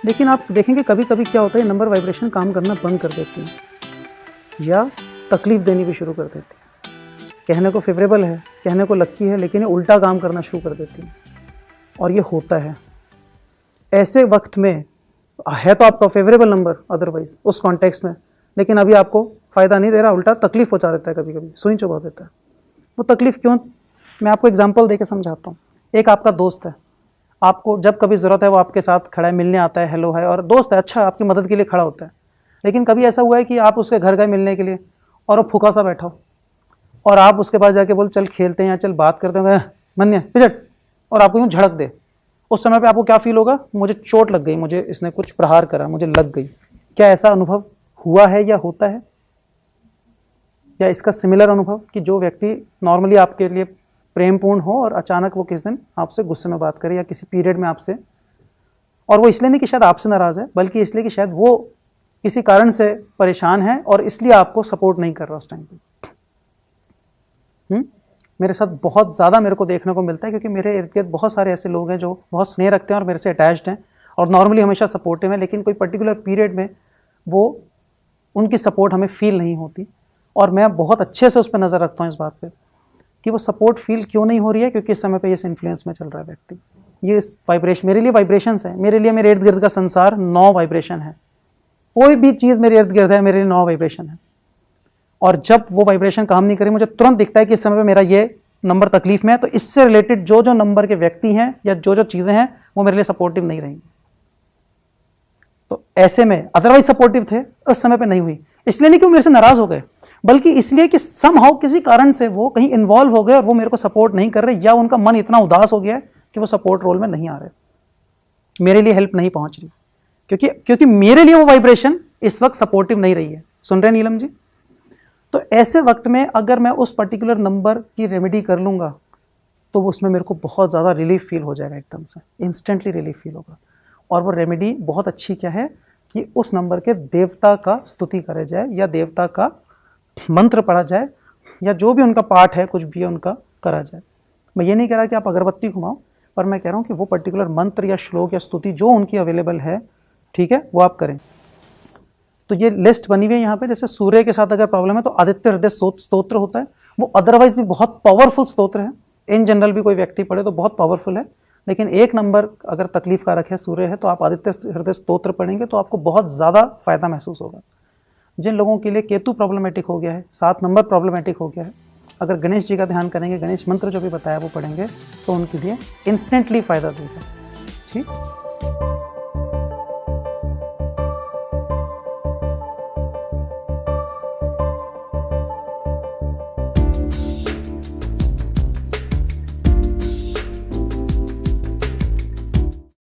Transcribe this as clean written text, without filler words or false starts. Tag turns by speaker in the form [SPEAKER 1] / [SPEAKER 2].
[SPEAKER 1] लेकिन आप देखेंगे कभी कभी क्या होता है, नंबर वाइब्रेशन काम करना बंद कर देती है या तकलीफ देनी भी शुरू कर देती है। कहने को फेवरेबल है, कहने को लक्की है, लेकिन ये उल्टा काम करना शुरू कर देती है और ये होता है। ऐसे वक्त में है तो आपका फेवरेबल नंबर अदरवाइज उस कॉन्टेक्स्ट में, लेकिन अभी आपको फ़ायदा नहीं दे रहा, उल्टा तकलीफ पहुंचा देता है, कभी कभी सुई चुभा देता है। वो तकलीफ क्यों, मैं आपको एग्जांपल देके समझाता हूँ। एक आपका दोस्त है, आपको जब कभी ज़रूरत है वो आपके साथ खड़ा है, मिलने आता है, हेलो है, और दोस्त है, अच्छा आपकी मदद के लिए खड़ा होता है। लेकिन कभी ऐसा हुआ है कि आप उसके घर गए मिलने के लिए और वो फूका सा बैठा हो और आप उसके पास जाके बोल चल खेलते हैं या चल बात करते हैं, मन पिछट, और आपको यूँ झड़क दे। उस समय पे आपको क्या फील होगा, मुझे चोट लग गई, मुझे इसने कुछ प्रहार करा, मुझे लग गई। क्या ऐसा अनुभव हुआ है या होता है, या इसका सिमिलर अनुभव कि जो व्यक्ति नॉर्मली आपके लिए प्रेमपूर्ण हो और अचानक वो किस दिन आपसे गुस्से में बात करे या किसी पीरियड में आपसे, और वो इसलिए नहीं कि शायद आपसे नाराज़ है, बल्कि इसलिए कि शायद वो किसी कारण से परेशान है और इसलिए आपको सपोर्ट नहीं कर रहा उस टाइम पे। मेरे साथ बहुत ज़्यादा मेरे को देखने को मिलता है, क्योंकि मेरे इर्द गिर्द बहुत सारे ऐसे लोग हैं जो बहुत स्नेह रखते हैं और मेरे से अटैच्ड हैं और नॉर्मली हमेशा सपोर्टिव हैं, लेकिन कोई पर्टिकुलर पीरियड में वो उनकी सपोर्ट हमें फील नहीं होती। और मैं बहुत अच्छे से उस पर नज़र रखता हूँ इस बात पे कि वो सपोर्ट फील क्यों नहीं हो रही है, क्योंकि इस समय पे इस इन्फ्लुएंस में चल रहा है व्यक्ति। ये इस वाइब्रेशन, मेरे लिए वाइब्रेशंस है, मेरे लिए मेरे इर्द गिर्द का संसार 9 वाइब्रेशन है। कोई भी चीज़ मेरे इर्द गिर्द है, मेरे लिए 9 वाइब्रेशन है। और जब वो वाइब्रेशन काम नहीं करे, मुझे तुरंत दिखता है कि इस समय पे मेरा ये नंबर तकलीफ में है, तो इससे रिलेटेड जो जो नंबर के व्यक्ति हैं या जो जो चीज़ें हैं वो मेरे लिए सपोर्टिव नहीं रहेंगी। तो ऐसे में अदरवाइज सपोर्टिव थे, उस समय पे नहीं हुई, इसलिए नहीं कि वो मेरे से नाराज हो गए, बल्कि इसलिए कि समहाउ किसी कारण से वो कहीं इन्वॉल्व हो गए और वो मेरे को सपोर्ट नहीं कर रहे, या उनका मन इतना उदास हो गया है कि वो सपोर्ट रोल में नहीं आ रहे, मेरे लिए हेल्प नहीं पहुंच रही, क्योंकि मेरे लिए वो वाइब्रेशन इस वक्त सपोर्टिव नहीं रही है। सुन रहे हैं नीलम जी? तो ऐसे वक्त में अगर मैं उस पर्टिकुलर नंबर की रेमेडी कर लूँगा तो उसमें मेरे को बहुत ज़्यादा रिलीफ फील हो जाएगा, एकदम से इंस्टेंटली रिलीफ फील होगा। और वो रेमेडी बहुत अच्छी क्या है कि उस नंबर के देवता का स्तुति करे जाए या देवता का मंत्र पढ़ा जाए या जो भी उनका पाठ है, कुछ भी उनका करा जाए। मैं ये नहीं कह रहा कि आप अगरबत्ती घुमाओ, पर मैं कह रहा हूँ कि वो पर्टिकुलर मंत्र या श्लोक या स्तुति जो उनकी अवेलेबल है, ठीक है, वो आप करें। तो ये लिस्ट बनी हुई है यहाँ पे। जैसे सूर्य के साथ अगर प्रॉब्लम है तो आदित्य हृदय स्तोत्र होता है, वो अदरवाइज भी बहुत पावरफुल स्तोत्र है, इन जनरल भी कोई व्यक्ति पढ़े तो बहुत पावरफुल है। लेकिन एक नंबर अगर तकलीफ कारक है, सूर्य है, तो आप आदित्य हृदय स्तोत्र पढ़ेंगे तो आपको बहुत ज़्यादा फायदा महसूस होगा। जिन लोगों के लिए केतु प्रॉब्लमेटिक हो गया है, 7 नंबर प्रॉब्लमेटिक हो गया है, अगर गणेश जी का ध्यान करेंगे, गणेश मंत्र जो भी बताया वो पढ़ेंगे, तो उनके लिए इंस्टेंटली फ़ायदा देगा। ठीक।